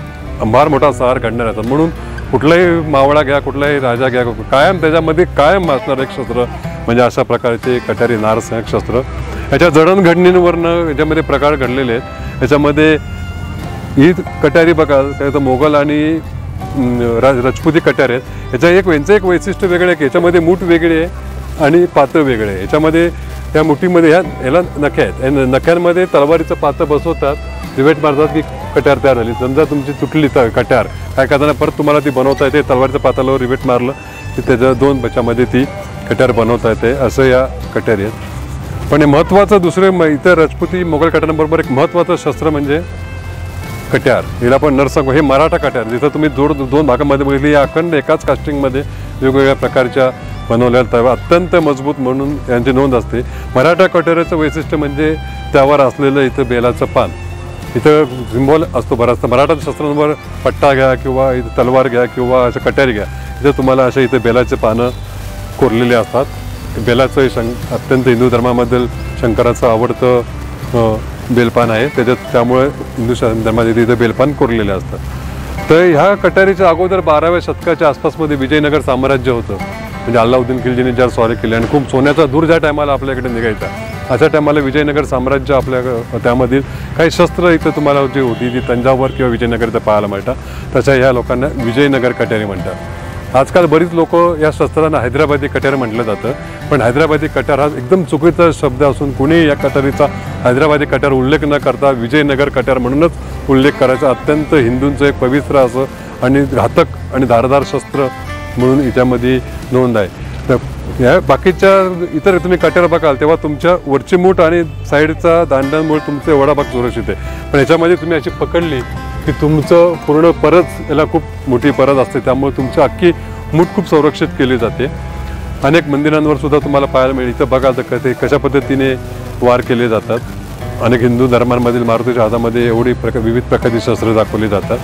फार मोठा संहार घडणार असतात. म्हणून कुठलाही मावळा घ्या, कुठलाही राजा घ्या, कायम त्याच्यामध्ये कायम असणार एक शस्त्र म्हणजे अशा प्रकारचे कट्यारी नारसिंह शस्त्र. याच्या जडणघडणींवरनं याच्यामध्ये प्रकार घडलेले आहेत. याच्यामध्ये ही कट्यारी बघा काय तर मोगल आणि राजपुती कट्यार आहेत. यांचं एक वैशिष्ट्य वेगळं आहे की याच्यामध्ये मूठ वेगळी आहे आणि पातं वेगळे आहे. याच्यामध्ये त्या मुठीमध्ये ह्याला नख्या आहेत. नख्यांमध्ये तलवारीचं पातं बसवतात, रिवेट मारतात की कट्यार तयार झाली. समजा तुमची तुटली तर कट्यार काय करताना परत तुम्हाला ती बनवता येते. तलवारीचं पातालावर रिवेट मारलं की त्याच्या 2 बच्यामध्ये ती कट्यार बनवता येते. असं या कट्यारी आहेत. पण हे महत्त्वाचं दुसरे इतर राजपुती मोगल कट्यारांबरोबर एक महत्त्वाचं शस्त्र म्हणजे कट्यार. हिला पण नरसंग हे मराठा कट्यार. जिथं तुम्ही 2 भागामध्ये बघितली या अखंड एकाच कास्टिंगमध्ये वेगवेगळ्या प्रकारच्या बनवलेल्या तव्या अत्यंत मजबूत म्हणून यांची नोंद असते. मराठा कट्याराचं वैशिष्ट्य म्हणजे त्यावर असलेलं इथं बेलाचं पान. इथं सिम्बॉल असतो बराचसा. मराठा शस्त्रांवर पट्टा घ्या किंवा इथं तलवार घ्या किंवा असं कट्यारी घ्या, इथं तुम्हाला अशा इथं बेलाचे पानं कोरलेले असतात. बेलाचं अत्यंत हिंदू धर्मामधील शंकराचं आवडतं बेलपान आहे. त्यामुळे हिंदू धर्मामध्ये इथं बेलपान कोरलेले असतात. तर ह्या कट्यारीच्या अगोदर 12व्या शतकाच्या आसपासमध्ये विजयनगर साम्राज्य होतं. म्हणजे अल्लाउद्दीन खिलजीने ज्या स्वारी केली आणि खूप सोन्याचा धूर ज्या टायमाला आपल्याकडे निघायचा अशा टायमाला विजयनगर साम्राज्य आपल्या त्यामधील काही शस्त्र इथं तुम्हाला जी होती ती तंजावर किंवा विजयनगर इथं पाहायला मिळतात. तशा ह्या लोकांना विजयनगर कट्यारी म्हणतात. आजकाल बरीच लोक या शस्त्रांना हैदराबादी कट्यार म्हटलं जातं. पण हैदराबादी कट्यार हा एकदम चुकीचा शब्द असून कुणी या कट्यारीचा हैदराबादी कट्यार उल्लेख न करता विजयनगर कट्यार म्हणूनच उल्लेख करायचा. अत्यंत हिंदूंचं एक पवित्र असं आणि घातक आणि धारदार शस्त्र म्हणून याच्यामध्ये नोंद आहे. तर या बाकीच्या इतर तुम्ही कट्यार बघाल तेव्हा तुमच्या वरची मूठ आणि साईडचा दांड्यांमुळे तुमचे वडाभाग सुरक्षित आहे. पण याच्यामध्ये तुम्ही अशी पकडली की तुमचं पूर्ण परत याला खूप मोठी परत असते. त्यामुळे तुमची अख्खी मूठ खूप संरक्षित केली जाते. अनेक मंदिरांवर सुद्धा तुम्हाला पाहायला मिळेल. इथं बघाल तर ते कशा पद्धतीने वार केले जातात. अनेक हिंदू धर्मांमधील मारुतीच्या हातामध्ये एवढी विविध प्रकारची शस्त्र दाखवली जातात.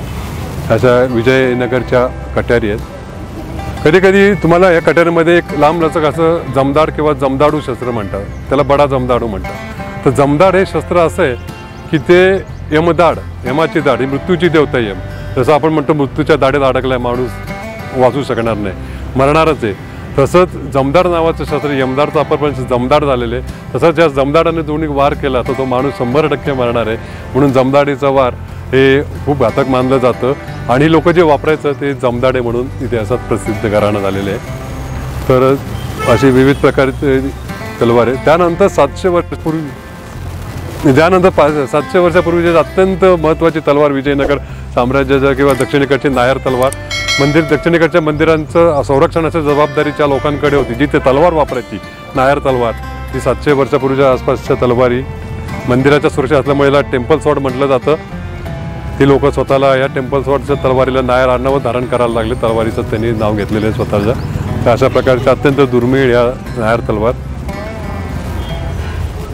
अशा विजयनगरच्या कट्यारी आहेत. कधी तुम्हाला या कट्यारीमध्ये एक लांब लचक असं जमदाड किंवा जमदाडू शस्त्र म्हणतात. त्याला बडा जमदाडू म्हणतात. तर जमदाड हे शस्त्र असं आहे की ते यमदाड, यमाची दाड ही मृत्यूची देवता यम. जसं आपण म्हणतो मृत्यूच्या दाढेत अडकलाय माणूस, वाचू शकणार नाही, मरणारच आहे. तसंच जमदाड नावाचं शस्त्र यमदाडचा वापर पण जमदाड झालेले. तसंच ज्या जमदाडाने दोन्ही वार केला तर तो माणूस 100% मरणार आहे. म्हणून जमदाडीचा वार हे खूप घातक मानलं जातं आणि लोक जे वापरायचं ते जमदाडे म्हणून इतिहासात प्रसिद्ध घराणं झालेले आहे. तर अशी विविध प्रकारचे तलवार आहे. त्यानंतर 700 वर्षापूर्वीचे अत्यंत महत्त्वाची तलवार विजयनगर साम्राज्याच्या किंवा दक्षिणेकडची नायर तलवार. दक्षिणेकडच्या मंदिरांचं संरक्षणाची जबाबदारीच्या लोकांकडे होती. जी ते तलवार वापरायची नायर तलवार ही 700 वर्षापूर्वीच्या आसपासच्या तलवारी मंदिराच्या सुरक्षा असल्यामुळे याला टेम्पल स्वॉर्ड म्हटलं जातं. ही लोक स्वतःला या टेम्पल स्वॉर्डच्या तलवारीला नायर आडनाव धारण करायला लागले. तलवारीचं त्यांनी नाव घेतलेलं आहे स्वतःचं. तर अशा प्रकारच्या अत्यंत दुर्मिळ या नायर तलवार.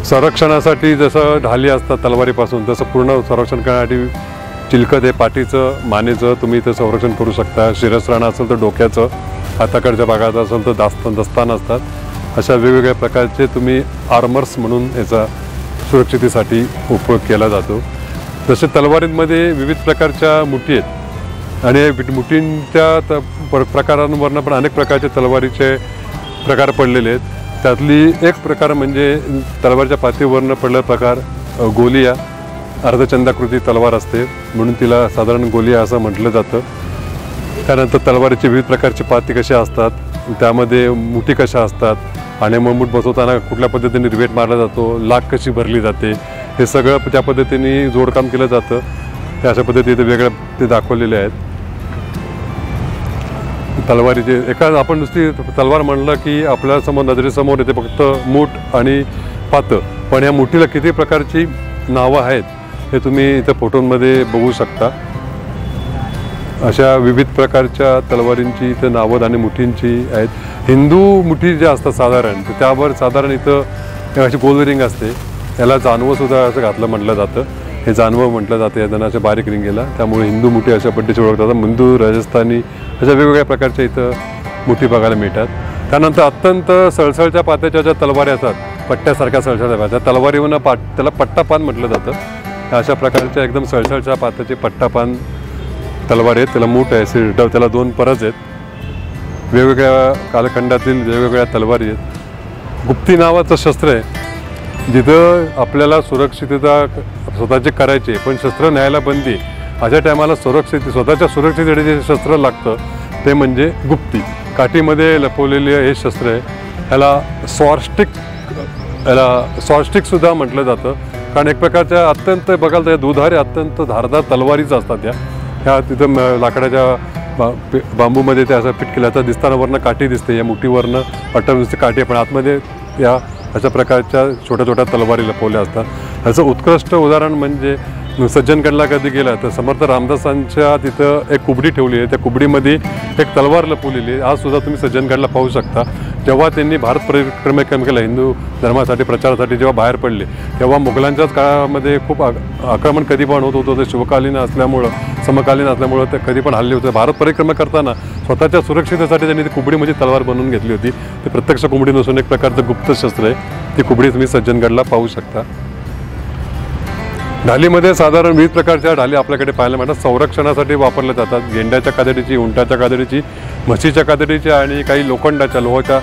संरक्षणासाठी जसं ढाली असतात तलवारीपासून तसं पूर्ण संरक्षण करण्यासाठी चिलखत हे पाठीचं मानेचं तुम्ही इथं संरक्षण करू शकता. शिरस्त्राण असेल तर डोक्याचं, हाताकडच्या भागात असेल तर दस्तान असतात. अशा वेगवेगळ्या प्रकारचे तुम्ही आर्मर्स म्हणून याचा सुरक्षितेसाठी उपयोग केला जातो. जसे तलवारींमध्ये विविध प्रकारच्या मुठी आहेत आणि मुठींच्या प्रकारांवरनं पण अनेक प्रकारचे तलवारीचे प्रकार पडलेले आहेत. त्यातली एक प्रकार म्हणजे तलवारीच्या पातीवरनं पडलेला प्रकार गोलिया. अर्धचंद्राकृती तलवार असते म्हणून तिला साधारण गोलिया असं म्हटलं जातं. त्यानंतर तलवारीचे विविध प्रकारचे पाती कसे असतात, त्यामध्ये मुठी कशा असतात आणि मग मूठ बसवताना कुठल्या पद्धतीने रिवेट मारला जातो, लाग कशी भरली जाते, हे सगळं त्या पद्धतीने जोडकाम केलं जातं. ते अशा पद्धतीने वेगळ्या ते दाखवलेले आहेत. तलवारीचे आपण नुसती तलवार म्हणलं की आपल्यासमोर नजरेसमोर येते फक्त मूठ आणि पातं, पण या मुठीला किती प्रकारची नावं आहेत हे तुम्ही इथं फोटोंमध्ये बघू शकता. अशा विविध प्रकारच्या तलवारींची इथं नावं आणि मुठींची आहेत. हिंदू मुठी ज्या असतात साधारण, तर त्यावर साधारण इथं अशी गोल रिंग असते. याला जानवंसुद्धा असं घातलं म्हटलं जातं. हे जानवं म्हटलं जातं या अशा बारीक रिंगेला. त्यामुळे हिंदू मुठी अशा पद्धतीची ओळखतात. हिंदू, राजस्थानी अशा वेगवेगळ्या प्रकारच्या इथं मुठी बघायला मिळतात. त्यानंतर अत्यंत सळसळच्या पात्याच्या ज्या तलवारी असतात, पट्ट्यासारख्या सळसळच्या पात्या, तलवारीवरनं त्याला पट्टापान म्हटलं जातं. अशा प्रकारच्या एकदम सळसळच्या पात्याचे पट्टापान तलवार आहेत. त्याला मूठ आहे, त्याला 2 परज आहेत. वेगवेगळ्या कालखंडातील वेगवेगळ्या तलवारी आहेत. गुप्ती नावाचं शस्त्र आहे, जिथं आपल्याला सुरक्षितता स्वतःची करायची पण शस्त्र न्यायला बंदी. अशा टायमाला स्वतःच्या सुरक्षिततेसाठी जे शस्त्र लागतं ते म्हणजे गुप्ती. काठीमध्ये लपवलेले हे शस्त्र आहे. ह्याला स्वॉर्स्टिकसुद्धा म्हटलं जातं, कारण एक प्रकारच्या अत्यंत बघाल तर दुधारी अत्यंत धारदार तलवारीच असतात. ह्या तिथं लाकडाच्या बांबूमध्ये ते असं फिट केलं. आता दिसताना वरनं काठी दिसते, या मुठीवरनं पट्टन दिसते काठी, पण आतमध्ये या अशा प्रकारच्या छोट्या छोट्या तलवारी लपवल्या असतात. ह्याचं उत्कृष्ट उदाहरण म्हणजे सज्जनगडला कधी गेला तर समर्थ रामदासांच्या तिथं एक कुबडी ठेवली आहे. त्या कुबडीमध्ये एक तलवार लपवलेली आहे. आजसुद्धा तुम्ही सज्जनगडला पाहू शकता. जेव्हा त्यांनी भारत परिक्रमा केला, हिंदू धर्मासाठी प्रचारासाठी जेव्हा बाहेर पडले, तेव्हा मुघलांच्याच काळामध्ये खूप आक्रमण कधी पण होत होतं. ते शिवकालीन असल्यामुळं, समकालीन असल्यामुळं ते कधी पण हल्ले होते. भारत परिक्रमा करताना स्वतःच्या सुरक्षितेसाठी त्यांनी ती कुबडीमध्ये तलवार बनवून घेतली होती. ते प्रत्यक्ष कुबडी नसून एक प्रकारचं गुप्त शस्त्र आहे. ती कुबडी तुम्ही सज्जनगडला पाहू शकता. ढालीमध्ये साधारण विविध प्रकारच्या ढाली आपल्याकडे पाहायला मिळतात. संरक्षणासाठी वापरल्या जातात. गेंड्याच्या कातडीची, उंटाच्या कातडीची, म्हशीच्या कातडीच्या आणि काही लोहाच्या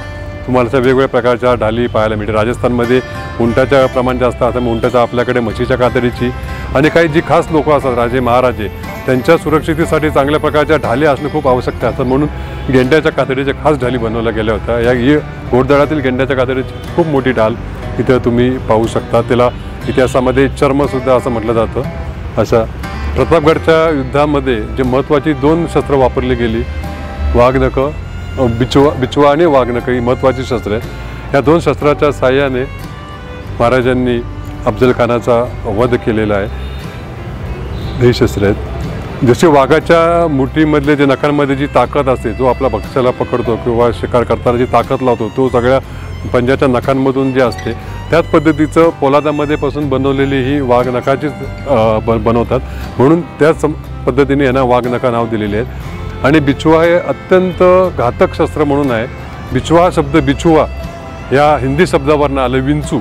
तुम्हाला अशा वेगवेगळ्या प्रकारच्या ढाली पाहायला मिळते. राजस्थानमध्ये उंटाच्या प्रमाण जास्त असतं, उंटाच्या आपल्याकडे म्हशीच्या कातडीची आणि काही जी खास लोक असतात, राजे महाराजे, त्यांच्या सुरक्षितेसाठी चांगल्या प्रकारच्या ढाली असणं खूप आवश्यक असतं. म्हणून गेंड्याच्या कातडीच्या खास ढाली बनवल्या गेल्या होत्या. या घोडदळातील गेंड्याच्या कातडीची खूप मोठी ढाल इथं तुम्ही पाहू शकता. त्याला इतिहासामध्ये चर्मसुद्धा असं म्हटलं जातं. अशा प्रतापगडच्या युद्धामध्ये जे महत्त्वाची 2 शस्त्र वापरली गेली, वाघनखं, बिचवा आणि वाघनखं ही महत्त्वाची शस्त्र आहेत. या 2 शस्त्राच्या साह्याने महाराजांनी अफजल खानाचा वध केलेला आहे. हे शस्त्र आहेत. जसे वाघाच्या मुठीमधले जे नखांमध्ये जी ताकद असते, जो आपला भक्ष्याला पकडतो किंवा शिकार करताना जी ताकद लावतो, तो सगळ्या पंजाच्या नखांमधून जे असते, त्याच पद्धतीचं पोलादामध्ये पासून बनवलेली ही वाघनखाचीच बनवतात. म्हणून त्याच पद्धतीने यांना वाघनखा नाव दिलेले आहेत. आणि बिचवा हे अत्यंत घातक शस्त्र म्हणून आहे. बिचवा हा शब्द बिचुआ या हिंदी शब्दावरनं आलं. विंचू,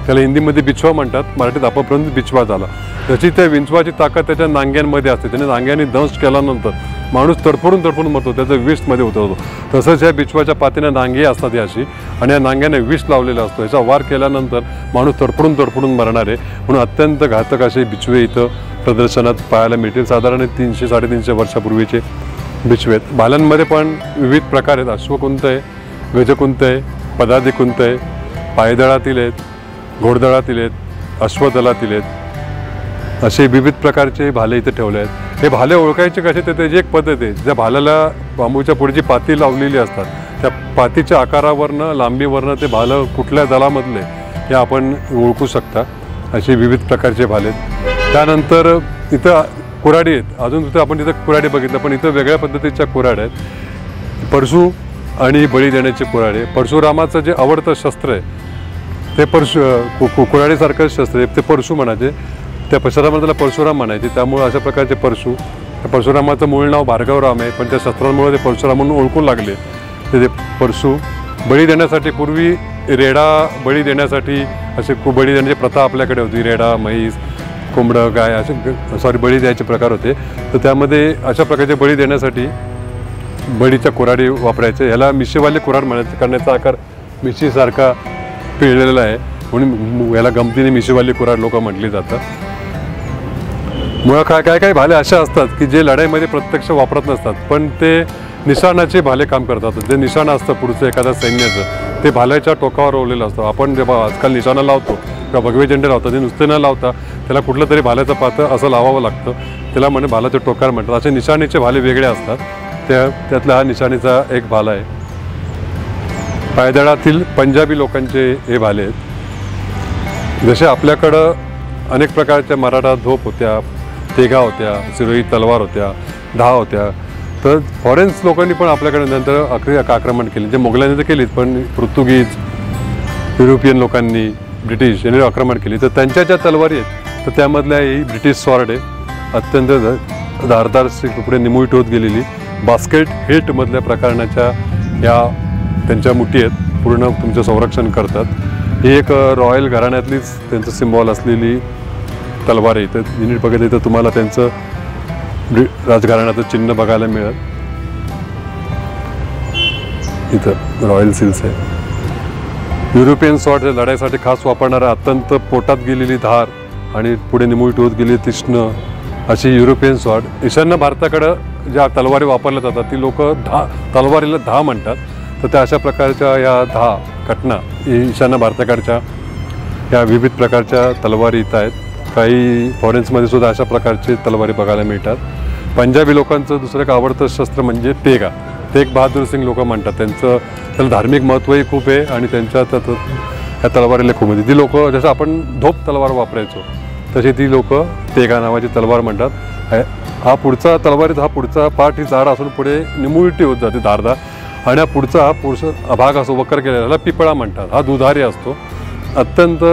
त्याला हिंदीमध्ये बिचवा म्हणतात, मराठीत आपोपर्यंत बिचवा झाला. त्याची त्या विंचवाची ताकद त्याच्या नांग्यांमध्ये असते. त्याने नांग्यांनी दंश केल्यानंतर माणूस तडफडून मरतो, त्याचं विषमध्ये उतरतो. तसंच या बिचवाच्या पातीनं नांगी असतात अशी, आणि या नांग्याने विष लावलेला असतो. याचा वार केल्यानंतर माणूस तडफडून मरणार आहे. म्हणून अत्यंत घातक असे बिचवे इथं प्रदर्शनात पाहायला मिळतील. साधारण 300-350 वर्षापूर्वीचे बिचवे आहेत. भाल्यांमध्ये पण विविध प्रकार आहेत. अश्वकुंत आहे, गजकुंत आहे, पदाधिकुंत आहे, पायदळातील आहेत, घोडदळातील आहेत, अश्वदलातील आहेत. असे विविध प्रकारचे भाले इथे ठेवले आहेत. हे भाले ओळखायचे कसे, तर त्याची एक पद्धत आहे. ज्या भाल्याला बांबूच्या पुढे जी पाती लावलेली असतात, त्या पातीच्या आकारावरनं, लांबीवरनं ते भालं कुठल्या दलामधले हे आपण ओळखू शकता. असे विविध प्रकारचे भाले आहेत. त्यानंतर इथं कुऱ्हाडी आहेत. अजून तिथं आपण तिथं कुऱ्हाडी बघितलं, पण इथं वेगळ्या पद्धतीच्या कुऱ्हाड्या आहेत. परशु आणि बळी देण्याचे कुऱ्हाडे. परशुरामाचं जे आवडतं शस्त्र आहे ते कुऱ्हाडीसारखंच शस्त्र आहे, ते परशु म्हणायचे. त्या परशुरामाला त्याला परशुराम म्हणायचे. त्यामुळे अशा प्रकारचे परशु. परशुरामाचं मूळ नाव भार्गवराम आहे, पण त्या शस्त्रांमुळे ते परशुराम म्हणून ओळखू लागले. ते परशु बळी देण्यासाठी, पूर्वी रेडा बळी देण्यासाठी असे बळी देण्याची प्रथा आपल्याकडे होती. रेडा, म्हैस, कोंबडं, गाय असे बळी द्यायचे प्रकार होते. तर त्यामध्ये अशा प्रकारचे बळी देण्यासाठी बळीच्या कुऱ्हाडी वापरायचे. ह्याला मिशीवाले कुऱ्हाड म्हणायचे, करण्याचा आकार मिशीसारखा पिळलेला आहे, म्हणून याला गमतीने मिशीवाली कुऱ्हाड लोक म्हटली जातात. मुळात काय भाले असे असतात की जे लढाईमध्ये प्रत्यक्ष वापरत नसतात, पण ते निशाणाचे भाले काम करतात. जे निशाण असतं पुढचं एखाद्या सैन्याचं, ते भाल्याच्या टोकावर रोवलेलं असतं. आपण जेव्हा आजकाल निशाणा लावतो किंवा भगवे झेंडे लावतात ते नुसते न लावता त्याला कुठलं तरी भाल्याचं पातं असं लावावं लागतं, त्याला म्हणे भालाचे टोकार म्हणतात. असे निशाणीचे भाले वेगळे असतात, त्यातला हा निशाणीचा एक भाला आहे. पायदळातील पंजाबी लोकांचे हे भाले आहेत. जसे आपल्याकडं अनेक प्रकारच्या मराठा धोप होत्या, तेगा होत्या, सिरोही तलवार होत्या, दहा होत्या, तर फॉरेन्स लोकांनी पण आपल्याकडे नंतर आक्रमण केले. जे मोगलांनी तर केलीच, पण पोर्तुगीज, युरोपियन लोकांनी, ब्रिटिश यांनी आक्रमण केली. तर त्यांच्या ज्या तलवारी आहेत तर त्यामधल्या ही ब्रिटिश स्वॉर्ड आहे, अत्यंत धारदार पुढे निमुळी होत गेलेली. बास्केट हिटमधल्या प्रकारणाच्या या त्यांच्या मुठी आहेत, पूर्ण तुमचं संरक्षण करतात. ही एक रॉयल घराण्यातलीच त्यांचं सिम्बॉल असलेली तलवार आहे. इथं युनिट बघितलं तर तुम्हाला त्यांचं राजघराण्याचं चिन्ह बघायला मिळेल. इथं रॉयल सील्स आहे. युरोपियन स्वॉर्ड लढाईसाठी खास वापरणारा अत्यंत पोटात गेलेली धार आणि पुढे निमुळी होत गेली तीक्ष्ण अशी युरोपियन स्वॉर्ड. ईशान्य भारताकडं ज्या तलवारी वापरल्या जातात ती लोक तलवारीला दहा म्हणतात. तर त्या अशा प्रकारच्या या 10 कटना ईशान्य भारताकडच्या या विविध प्रकारच्या तलवारी इथं आहेत. काही फॉरेन्समध्ये सुद्धा अशा प्रकारचे तलवारी बघायला मिळतात. पंजाबी लोकांचं दुसरं एक आवडतं शस्त्र म्हणजे तेगा. तेग बहादूर सिंग लोक म्हणतात. त्याला धार्मिक महत्त्वही खूप आहे आणि त्यांच्या ह्या तलवारीला खूप आहे. ती लोक जसं आपण धोप तलवार वापरायचो तशी ती लोक तेगा नावाची तलवार म्हणतात. हा पुढचा तलवारीत हा पुढचा पाठ ही जाड असून पुढे निमुळटी होत जाते धारदार, आणि हा पुढचा भाग असो वक्र केलेला त्याला पिपळा म्हणतात. हा दुधारी असतो. अत्यंत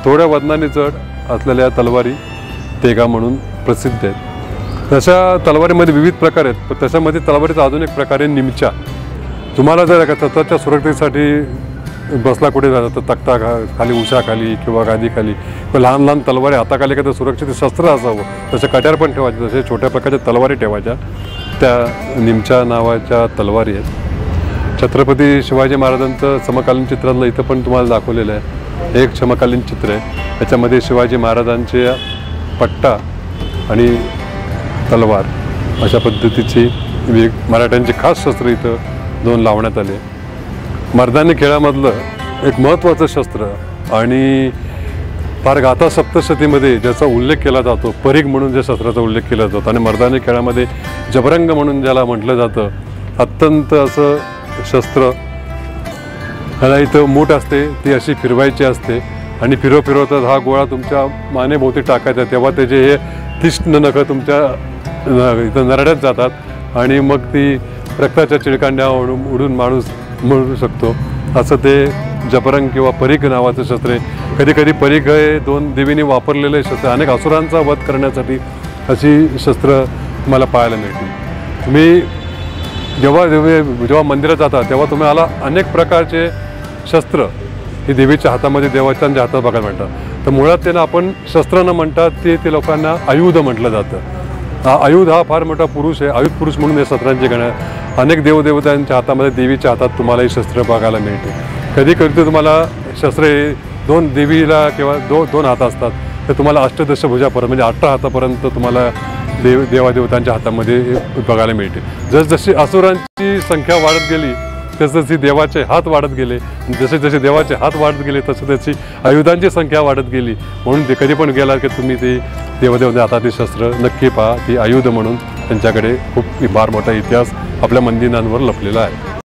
थोड्या वजनाने जड असलेल्या तलवारी तेगा म्हणून प्रसिद्ध आहेत. तशा तलवारीमध्ये विविध प्रकार आहेत, पण त्याच्यामध्ये तलवारीचा अजून एक प्रकार आहे निमचा. तुम्हाला जर सततच्या सुरक्षेसाठी बसला कुठे जातात तर तख्ता खाली, उशाखाली किंवा गादीखाली किंवा लहान लहान तलवारी हाताखाली का तर सुरक्षित शस्त्र असावं, तसे कट्यार पण ठेवायचे, तसे छोट्या प्रकारच्या तलवारी ठेवायच्या, त्या निमचा नावाच्या तलवारी आहेत. छत्रपती शिवाजी महाराजांचं समकालीन चित्रातलं इथं पण तुम्हाला दाखवलेलं आहे. एक समकालीन चित्र आहे, त्याच्यामध्ये शिवाजी महाराजांचे पट्टा आणि तलवार अशा पद्धतीची मराठ्यांची खास शस्त्र इथं 2 लावण्यात आले. मर्दानी खेळामधलं एक महत्त्वाचं शस्त्र आणि फार गाथा सप्तशतीमध्ये ज्याचा उल्लेख केला जातो, परीघ म्हणून ज्या शस्त्राचा उल्लेख केला जातो, आणि मर्दानी खेळामध्ये जबरंग म्हणून ज्याला म्हटलं जातं, अत्यंत असं शस्त्र. ह्याला इथं मूठ असते, ती अशी फिरवायची असते आणि फिरवतात हा गोळा तुमच्या मानेभोवती टाकायचा, तेव्हा त्याचे हे तीक्ष्ण नखं तुमच्या इथं नरड्यात जातात आणि मग ती रक्ताच्या चिळकांड्या उडून माणूस मरू शकतो. असं ते जबरंग किंवा परीघ नावाचं शस्त्र आहे. कधी कधी परीघ हे 2 देवींनी वापरलेले शस्त्र, अनेक असुरांचा वध करण्यासाठी अशी शस्त्र तुम्हाला पाहायला मिळतील. तुम्ही जेव्हा मंदिरात जाता तेव्हा तुम्हाला अनेक प्रकारचे शस्त्र ही देवीच्या हातामध्ये, देवाच्या हातात बघायला मिळतात. तर मुळात त्यांना आपण शस्त्र न म्हणतात ते लोकांना आयुध म्हटलं जातं. हा आयुध हा फार मोठा पुरुष आहे, आयुध पुरुष म्हणून हे शस्त्रांची गणना. अनेक देवदेवतांच्या हातामध्ये, देवीच्या हातात तुम्हाला ही शस्त्र बघायला मिळते. कधी कधी तुम्हाला शस्त्र हे 2 देवीला किंवा 2 हात असतात, तर तुम्हाला अष्टदशभुजापर्यंत म्हणजे 18 हातापर्यंत तुम्हाला देवादेवतांच्या हातामध्ये बघायला मिळते. जसजशी असुरांची संख्या वाढत गेली तसतशी देवाचे हात वाढत गेले, जसे जसे देवाचे हात वाढत गेले तसं त्याची आयुधांची संख्या वाढत गेली. म्हणून ते कधी पण गेला की तुम्ही ते देवदेवता हातातील शस्त्र नक्की पहा, ती आयुध म्हणून त्यांच्याकडे खूप फार मोठा इतिहास आपल्या मंदिरांवर लपलेला आहे.